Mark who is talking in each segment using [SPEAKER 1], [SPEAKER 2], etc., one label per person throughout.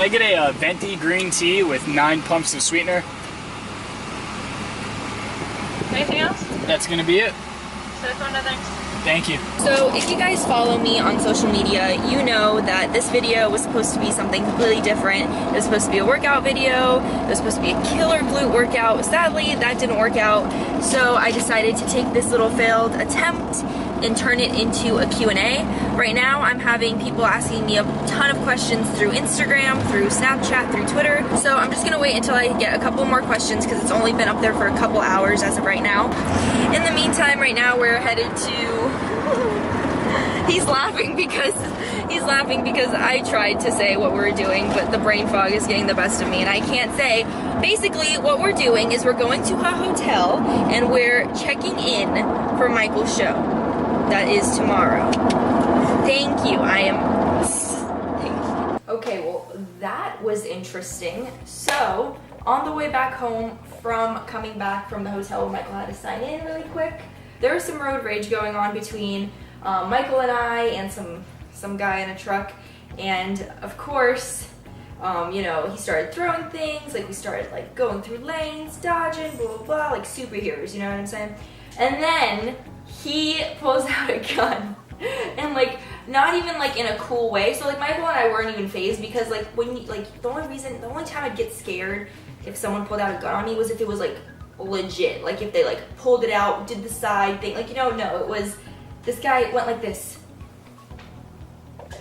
[SPEAKER 1] Can I get a venti green tea with 9 pumps of sweetener?
[SPEAKER 2] Anything else?
[SPEAKER 1] That's gonna be it.
[SPEAKER 2] So that's one of things.
[SPEAKER 1] Thank you.
[SPEAKER 3] So if you guys follow me on social media, you know that this video was supposed to be something completely different. It was supposed to be a workout video. It was supposed to be a killer glute workout. Sadly, that didn't work out. So I decided to take this little failed attempt and turn it into a Q&A. Right now, I'm having people asking me a ton of questions through Instagram, through Snapchat, through Twitter. So I'm just gonna wait until I get a couple more questions because it's only been up there for a couple hours as of right now. In the meantime, right now we're headed to... He's laughing because I tried to say what we're doing, but the brain fog is getting the best of me and I can't say. Basically, what we're doing is we're going to a hotel and we're checking in for Michael's show. That is tomorrow. Thank you. Okay, well, that was interesting. So, on the way back home from coming back from the hotel where Michael had to sign in really quick, there was some road rage going on between Michael and I and some guy in a truck. And of course, you know, he started throwing things, like we started like going through lanes, dodging, blah, blah, blah, like superheroes, you know what I'm saying? And then he pulls out a gun and like not even like in a cool way. So like Michael and I weren't even fazed because like when you like the only time I'd get scared if someone pulled out a gun on me was if it was like legit, like if they like pulled it out, did the side thing, like, you know, no, it was this guy went like this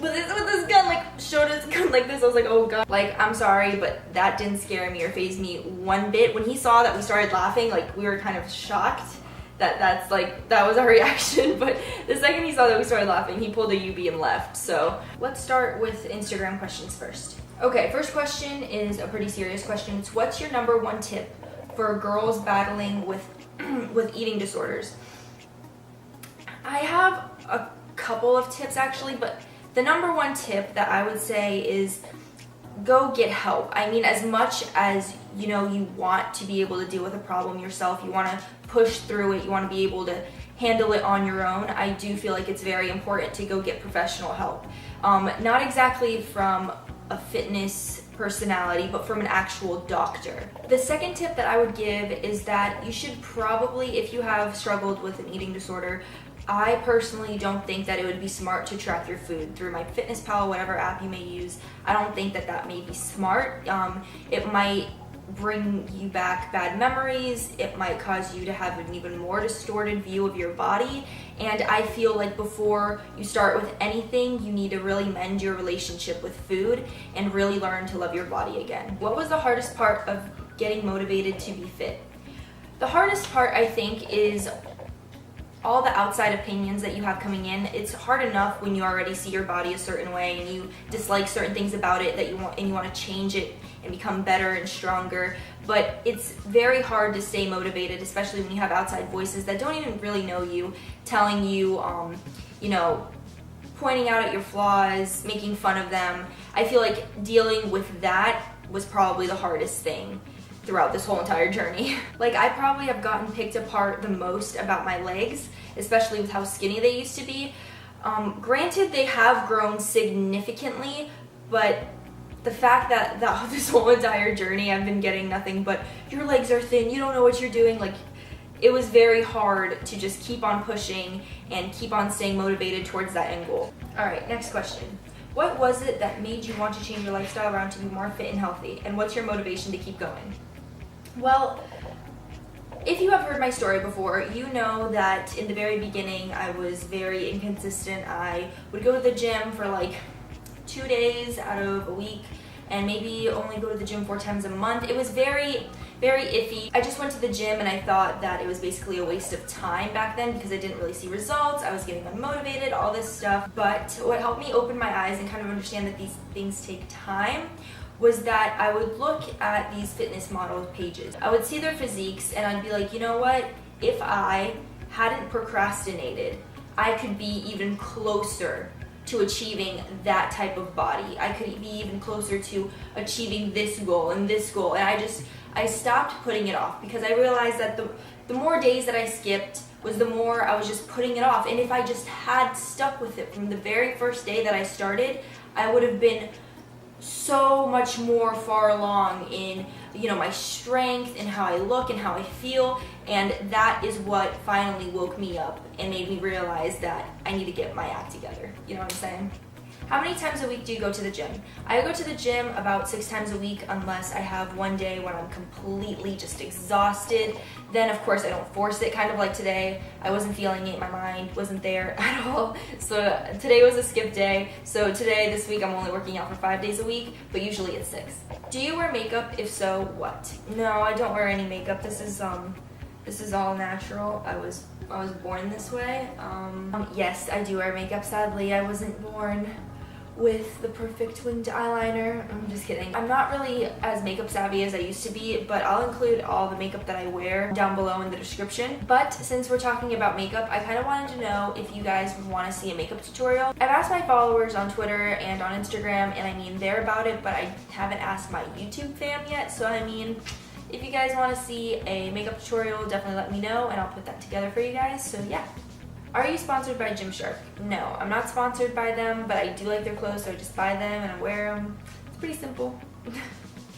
[SPEAKER 3] with this gun, like showed his gun like this. I was like, oh god. Like, I'm sorry, but that didn't scare me or faze me one bit. When he saw that we started laughing, like we were kind of shocked that was our reaction, but the second he saw that we started laughing, he pulled a UB and left. So let's start with Instagram questions first. Okay, first question is a pretty serious question. It's what's your #1 tip for girls battling with with eating disorders? I have a couple of tips actually, but the #1 tip that I would say is go get help. I mean, as much as you know you want to be able to deal with a problem yourself, you want to push through it, you want to be able to handle it on your own, I do feel like it's very important to go get professional help. Not exactly from a fitness personality, but from an actual doctor. The second tip that I would give is that you should probably, if you have struggled with an eating disorder, I personally don't think that it would be smart to track your food through MyFitnessPal, whatever app you may use. I don't think that that may be smart. It might bring you back bad memories. It might cause you to have an even more distorted view of your body. And I feel like before you start with anything, you need to really mend your relationship with food and really learn to love your body again. What was the hardest part of getting motivated to be fit? The hardest part, I think, is all the outside opinions that you have coming in. It's hard enough when you already see your body a certain way and you dislike certain things about it that you want to change it and become better and stronger, but it's very hard to stay motivated, especially when you have outside voices that don't even really know you, telling you, you know, pointing out at your flaws, making fun of them. I feel like dealing with that was probably the hardest thing throughout this whole entire journey. Like, I probably have gotten picked apart the most about my legs, especially with how skinny they used to be. Granted, they have grown significantly, but the fact that this whole entire journey I've been getting nothing but, your legs are thin, you don't know what you're doing, like, it was very hard to just keep on pushing and keep on staying motivated towards that end goal. Alright, next question. What was it that made you want to change your lifestyle around to be more fit and healthy? And what's your motivation to keep going? Well, if you have heard my story before, you know that in the very beginning I was very inconsistent. I would go to the gym for like 2 days out of a week and maybe only go to the gym 4 times a month. It was very, very iffy. I just went to the gym and I thought that it was basically a waste of time back then because I didn't really see results. I was getting unmotivated, all this stuff. But what helped me open my eyes and kind of understand that these things take time was that I would look at these fitness model pages. I would see their physiques and I'd be like, you know what? If I hadn't procrastinated, I could be even closer to achieving that type of body. I could be even closer to achieving this goal and this goal. And I stopped putting it off because I realized that the more days that I skipped was the more I was just putting it off. And if I just had stuck with it from the very first day that I started, I would have been so much more far along in, you know, my strength and how I look and how I feel, and that is what finally woke me up and made me realize that I need to get my act together. You know what I'm saying? How many times a week do you go to the gym? I go to the gym about 6 times a week unless I have one day when I'm completely just exhausted. Then of course I don't force it, kind of like today. I wasn't feeling it, my mind wasn't there at all. So today was a skip day. So today, this week, I'm only working out for 5 days a week, but usually it's 6. Do you wear makeup? If so, what? No, I don't wear any makeup. This is all natural. I was born this way. Yes, I do wear makeup. Sadly, I wasn't born with the perfect winged eyeliner. I'm just kidding. I'm not really as makeup savvy as I used to be, but I'll include all the makeup that I wear down below in the description. But since we're talking about makeup, I kind of wanted to know if you guys would want to see a makeup tutorial. I've asked my followers on Twitter and on Instagram, and I mean, they're about it, but I haven't asked my YouTube fam yet. So I mean, if you guys want to see a makeup tutorial, definitely let me know and I'll put that together for you guys. So yeah. Are you sponsored by Gymshark? No, I'm not sponsored by them, but I do like their clothes, so I just buy them and I wear them. It's pretty simple.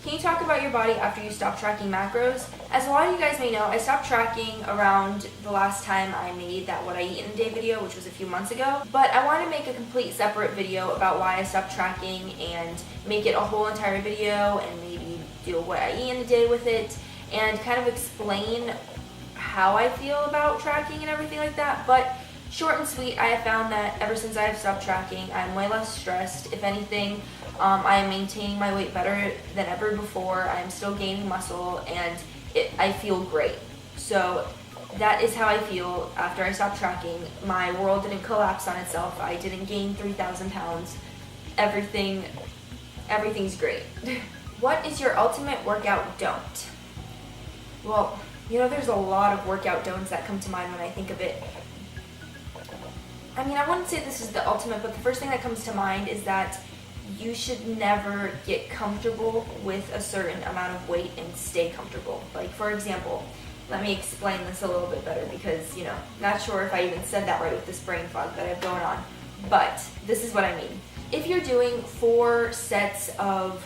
[SPEAKER 3] Can you talk about your body after you stop tracking macros? As a lot of you guys may know, I stopped tracking around the last time I made that what I eat in a day video, which was a few months ago. But I want to make a complete separate video about why I stopped tracking and make it a whole entire video and maybe do what I eat in a day with it and kind of explain how I feel about tracking and everything like that. But short and sweet, I have found that ever since I have stopped tracking, I'm way less stressed. If anything, I am maintaining my weight better than ever before. I am still gaining muscle and I feel great. So that is how I feel after I stopped tracking. My world didn't collapse on itself. I didn't gain 3,000 pounds. Everything's great. What is your ultimate workout don't? Well, you know, there's a lot of workout don'ts that come to mind when I think of it. I mean, I wouldn't say this is the ultimate, but the first thing that comes to mind is that you should never get comfortable with a certain amount of weight and stay comfortable. Like, for example, let me explain this a little bit better because, you know, not sure if I even said that right with this brain fog that I have going on. But this is what I mean. If you're doing 4 sets of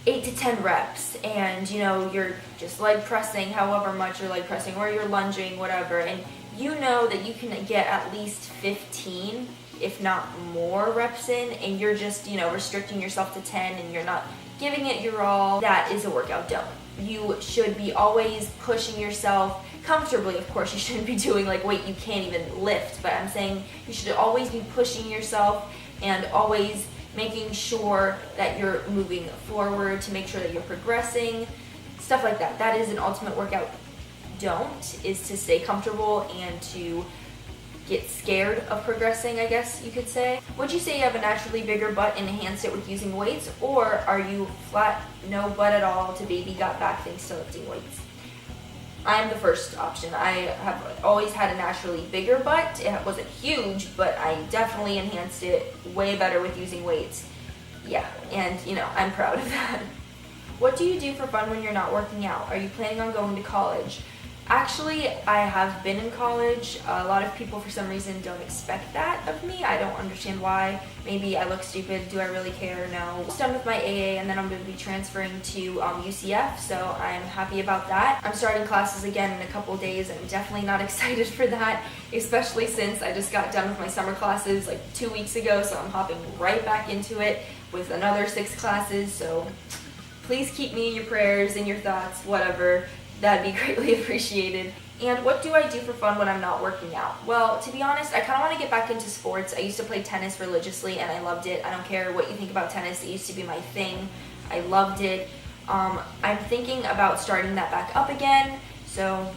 [SPEAKER 3] 8 to 10 reps and, you know, you're just leg pressing however much you're leg pressing or you're lunging, whatever, and you know that you can get at least 15, if not more reps in, and you're just, you know, restricting yourself to 10 and you're not giving it your all, that is a workout don't. You should be always pushing yourself comfortably. Of course, you shouldn't be doing like weight you can't even lift, but I'm saying you should always be pushing yourself and always making sure that you're moving forward to make sure that you're progressing, stuff like that. That is an ultimate workout don't, is to stay comfortable and to get scared of progressing, I guess you could say. Would you say you have a naturally bigger butt and enhanced it with using weights, or are you flat, no butt at all to baby got back thanks to lifting weights? I am the first option. I have always had a naturally bigger butt. It wasn't huge, but I definitely enhanced it way better with using weights. Yeah, and you know, I'm proud of that. What do you do for fun when you're not working out? Are you planning on going to college? Actually, I have been in college. A lot of people, for some reason, don't expect that of me. I don't understand why. Maybe I look stupid. Do I really care? No. I'm done with my AA, and then I'm going to be transferring to UCF, so I'm happy about that. I'm starting classes again in a couple days. I'm definitely not excited for that, especially since I just got done with my summer classes like 2 weeks ago, so I'm hopping right back into it with another 6 classes, so please keep me in your prayers and your thoughts, whatever. That'd be greatly appreciated. And what do I do for fun when I'm not working out? Well, to be honest, I kind of want to get back into sports. I used to play tennis religiously and I loved it. I don't care what you think about tennis. It used to be my thing. I loved it. I'm thinking about starting that back up again. So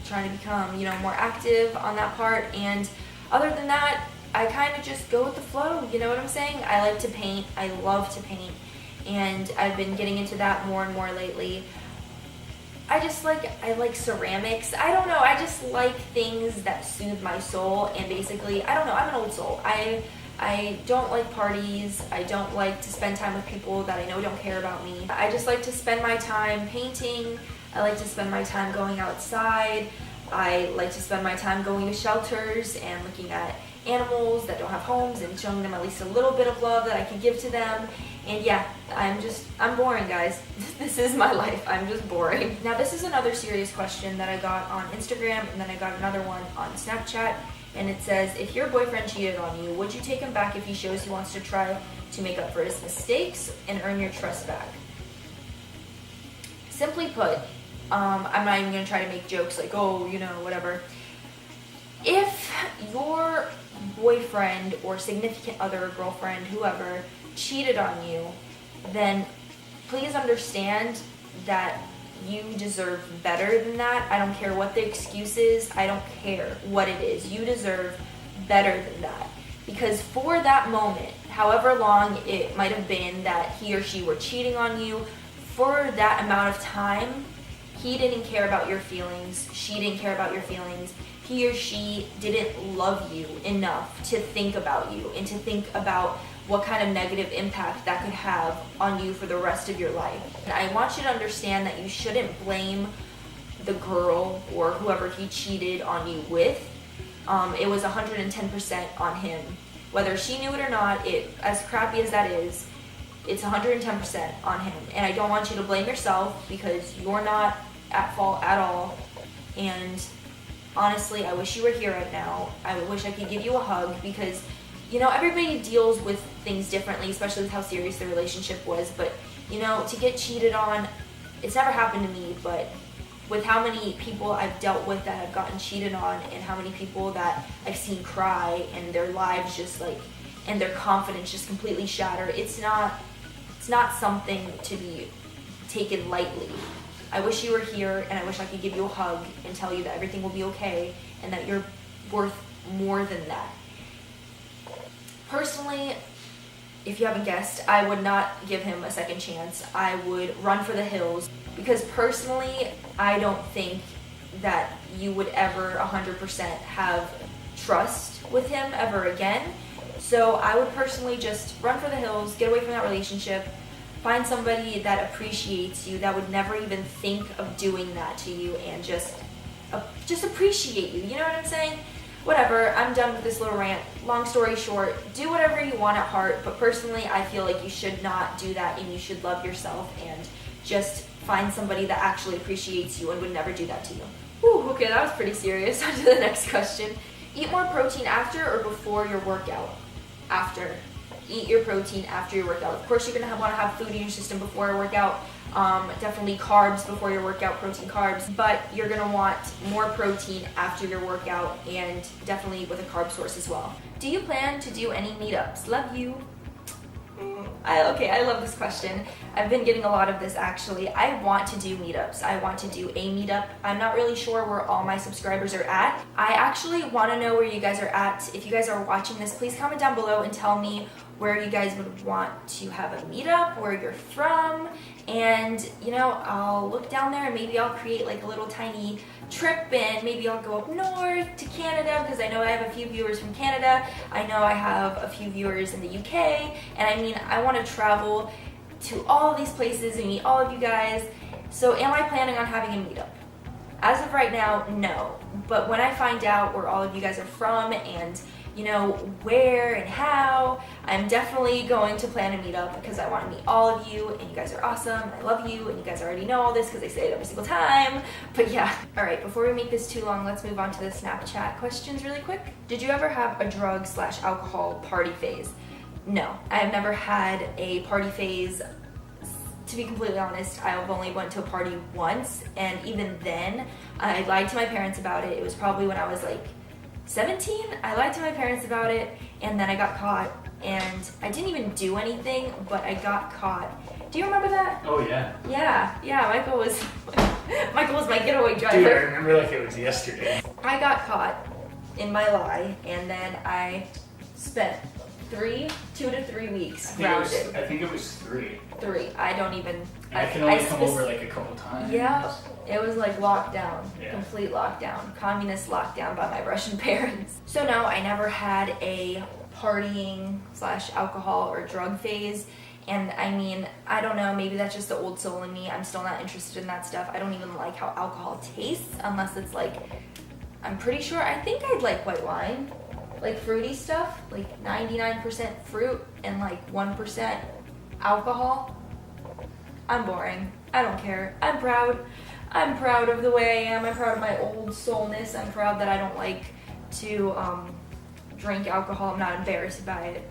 [SPEAKER 3] trying to become, you know, more active on that part. And other than that, I kind of just go with the flow. You know what I'm saying? I like to paint. I love to paint. And I've been getting into that more and more lately. I like ceramics. I don't know, I just like things that soothe my soul, and basically, I don't know, I'm an old soul. I don't like parties. I don't like to spend time with people that I know don't care about me. I just like to spend my time painting. I like to spend my time going outside. I like to spend my time going to shelters and looking at animals that don't have homes and showing them at least a little bit of love that I can give to them. And yeah, I'm boring, guys. This is my life. I'm just boring. Now, this is another serious question that I got on Instagram, and then I got another one on Snapchat. And it says, if your boyfriend cheated on you, would you take him back if he shows he wants to try to make up for his mistakes and earn your trust back? Simply put, I'm not even going to try to make jokes like, oh, you know, whatever. If your boyfriend or significant other, girlfriend, whoever, cheated on you, then please understand that you deserve better than that. I don't care what the excuse is. I don't care what it is. You deserve better than that. Because for that moment, however long it might have been that he or she were cheating on you, for that amount of time, he didn't care about your feelings. She didn't care about your feelings. He or she didn't love you enough to think about you and to think about what kind of negative impact that could have on you for the rest of your life. And I want you to understand that you shouldn't blame the girl or whoever he cheated on you with. It was 110% on him. Whether she knew it or not, as crappy as that is, it's 110% on him. And I don't want you to blame yourself because you're not at fault at all. And honestly, I wish you were here right now. I wish I could give you a hug because, you know, everybody deals with things differently, especially with how serious the relationship was. But, you know, to get cheated on, it's never happened to me, but with how many people I've dealt with that have gotten cheated on and how many people that I've seen cry and their lives just like, and their confidence just completely shattered, it's not something to be taken lightly. I wish you were here and I wish I could give you a hug and tell you that everything will be okay and that you're worth more than that. Personally, if you haven't guessed, I would not give him a second chance. I would run for the hills because personally, I don't think that you would ever 100% have trust with him ever again. So I would personally just run for the hills, get away from that relationship, find somebody that appreciates you, that would never even think of doing that to you, and just appreciate you. You know what I'm saying? Whatever, I'm done with this little rant. Long story short, do whatever you want at heart, but personally, I feel like you should not do that, and you should love yourself and just find somebody that actually appreciates you and would never do that to you. Whew, okay, that was pretty serious. On to the next question. Eat more protein after or before your workout? After. Eat your protein after your workout. Of course, you're going to want to have food in your system before a workout. Definitely carbs before your workout, protein carbs. But you're going to want more protein after your workout and definitely with a carb source as well. Do you plan to do any meetups? Love you. I love this question. I've been getting a lot of this actually. I want to do meetups. I want to do a meetup. I'm not really sure where all my subscribers are at. I actually want to know where you guys are at. If you guys are watching this, please comment down below and tell me where you guys would want to have a meetup, where you're from, and you know, I'll look down there and maybe I'll create like a little tiny trip and maybe I'll go up north to Canada because I know I have a few viewers from Canada. I know I have a few viewers in the UK, and I mean, I want to travel to all of these places and meet all of you guys. So am I planning on having a meetup? As of right now, no. But when I find out where all of you guys are from and you know where and how, I'm definitely going to plan a meetup because I want to meet all of you, and you guys are awesome. I love you, and you guys already know all this because I say it every single time. But yeah, all right, before we make this too long, let's move on to the Snapchat questions really quick. Did you ever have a drug/alcohol party phase? No, I've never had a party phase. To be completely honest, I've only went to a party once, and even then, I lied to my parents about it. It was probably when I was like 17. I lied to my parents about it, and then I got caught, and I didn't even do anything, but I got caught. Do you remember that?
[SPEAKER 1] Oh yeah.
[SPEAKER 3] Yeah, Michael was my getaway driver.
[SPEAKER 1] Dude, I remember like it was yesterday.
[SPEAKER 3] I got caught in my lie, and then I spent 2 to 3 weeks grounded.
[SPEAKER 1] I think it was 3.
[SPEAKER 3] 3. I don't even.
[SPEAKER 1] I can only come over like a couple times.
[SPEAKER 3] Yeah, it was like lockdown,
[SPEAKER 1] Yeah.
[SPEAKER 3] Complete lockdown, communist lockdown by my Russian parents. So no, I never had a partying/alcohol or drug phase. And I mean, I don't know, maybe that's just the old soul in me. I'm still not interested in that stuff. I don't even like how alcohol tastes unless it's like, I'm pretty sure, I think I'd like white wine. like fruity stuff, like 99% fruit and like 1% alcohol, I'm boring. I don't care. I'm proud. I'm proud of the way I am. I'm proud of my old soulness. I'm proud that I don't like to drink alcohol. I'm not embarrassed by it.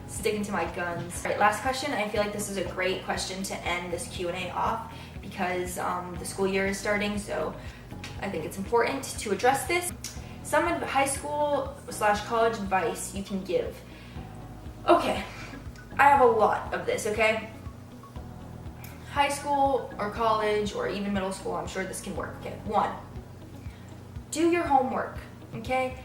[SPEAKER 3] Sticking to my guns. All right, last question. I feel like this is a great question to end this Q&A off because the school year is starting, so I think it's important to address this. Some high school / college advice you can give. Okay, I have a lot of this, okay? High school or college or even middle school, I'm sure this can work. Okay, 1, do your homework, okay?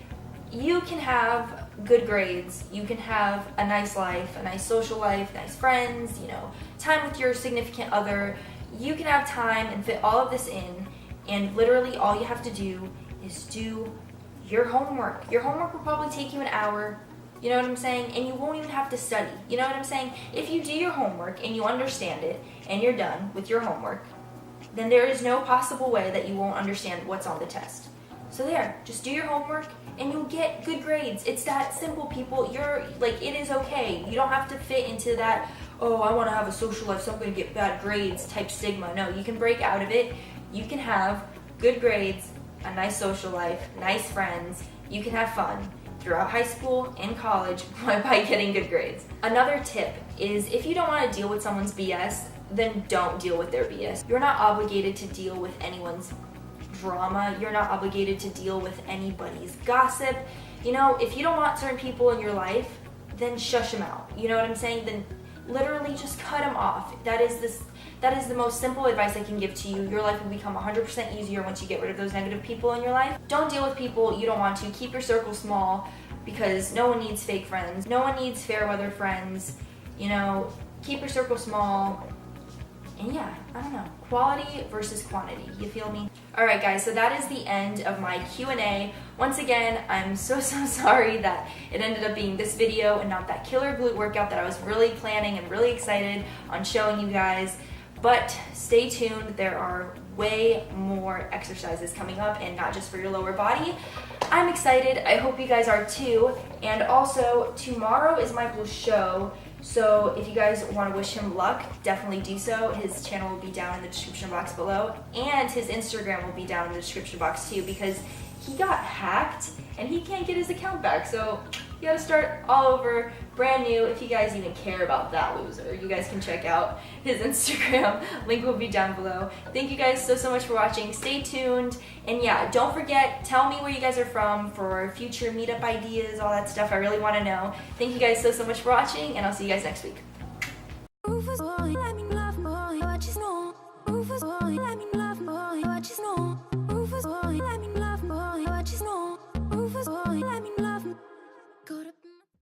[SPEAKER 3] You can have good grades, you can have a nice life, a nice social life, nice friends, you know, time with your significant other. You can have time and fit all of this in, and literally all you have to do is do your homework. Your homework will probably take you an hour, you know what I'm saying? And you won't even have to study, you know what I'm saying? If you do your homework and you understand it and you're done with your homework, then there is no possible way that you won't understand what's on the test. So there, just do your homework and you'll get good grades. It's that simple, people. It is okay. You don't have to fit into that, oh, I want to have a social life, so I'm going to get bad grades type stigma. No, you can break out of it. You can have good grades, a nice social life, nice friends. You can have fun throughout high school and college by getting good grades. Another tip is if you don't want to deal with someone's BS, then don't deal with their BS. You're not obligated to deal with anyone's drama. You're not obligated to deal with anybody's gossip. You know, if you don't want certain people in your life, then shush them out. You know what I'm saying? Then literally just cut them off. That is the most simple advice I can give to you. Your life will become 100% easier once you get rid of those negative people in your life. Don't deal with people you don't want to. Keep your circle small because no one needs fake friends. No one needs fair weather friends. You know, keep your circle small. And yeah, I don't know, quality versus quantity, you feel me? Alright guys, so that is the end of my Q&A. Once again, I'm so sorry that it ended up being this video and not that killer glute workout that I was really planning and really excited on showing you guys. But stay tuned, there are way more exercises coming up and not just for your lower body. I'm excited, I hope you guys are too. And also, tomorrow is Michael's show. So if you guys want to wish him luck, definitely do so. His channel will be down in the description box below, and his Instagram will be down in the description box too, because he got hacked and he can't get his account back. So you gotta start all over, brand new. If you guys even care about that loser, you guys can check out his Instagram. Link will be down below. Thank you guys so much for watching. Stay tuned. And yeah, don't forget, tell me where you guys are from for future meetup ideas, all that stuff. I really want to know. Thank you guys so much for watching, and I'll see you guys next week.
[SPEAKER 4] Let me love more, what you know.